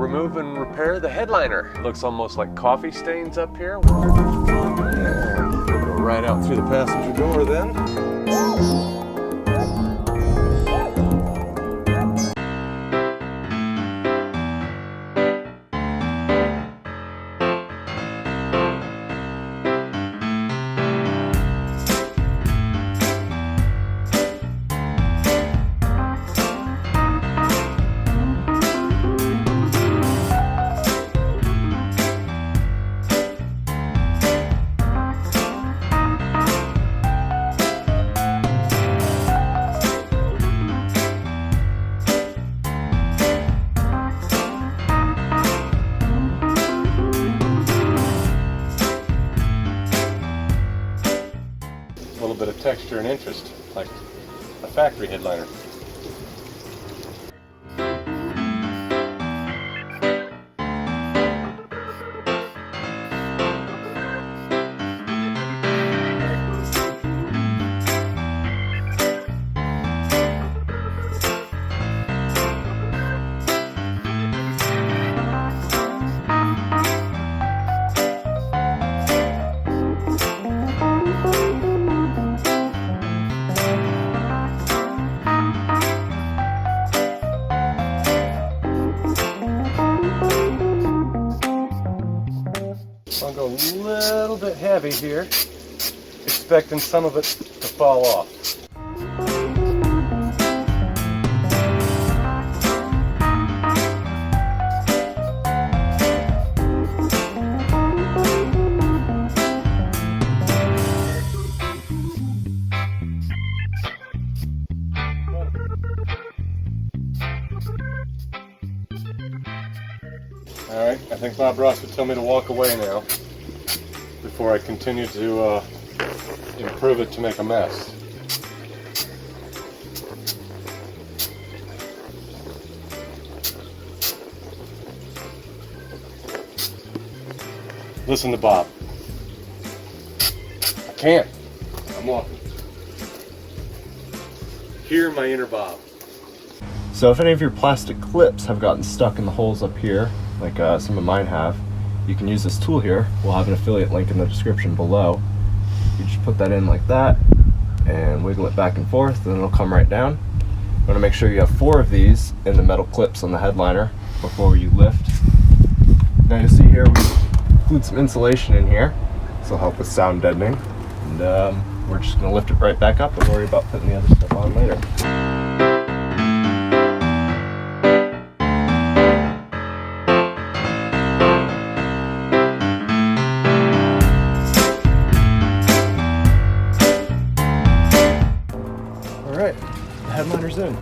remove and repair the headliner. Looks almost like coffee stains up here. We'll go right out through the passenger door then. A little bit of texture and interest, like a factory headliner. I'll go a little bit heavy here, expecting some of it to fall off. Alright, I think Bob Ross would tell me to walk away now before I continue to improve it to make a mess. Listen to Bob. I can't. I'm walking. Hear my inner Bob. So if any of your plastic clips have gotten stuck in the holes up here, like some of mine have, you can use this tool here. We'll have an affiliate link in the description below. You just put that in like that and wiggle it back and forth, and it'll come right down. You want to make sure you have 4 of these in the metal clips on the headliner before you lift. Now you'll see here we include some insulation in here. This will help with sound deadening. And we're just going to lift it right back up and worry about putting the other stuff on later. Alright, the headliner's in.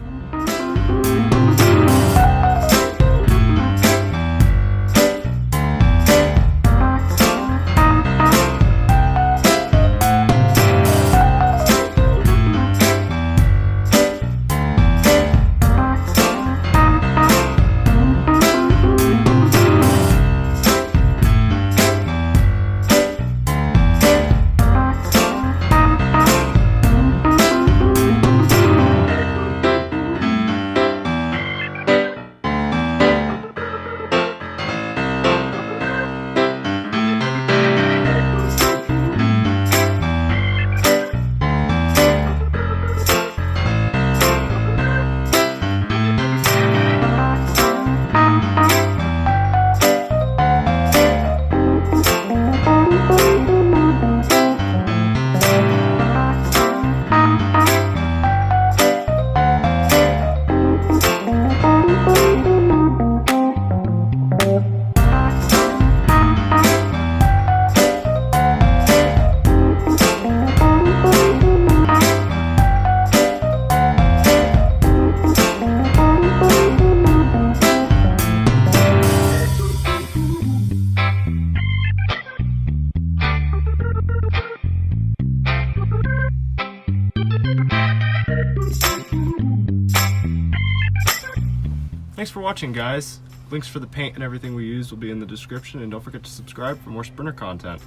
Thanks for watching, guys. Links for the paint and everything we used will be in the description, and don't forget to subscribe for more Sprinter content.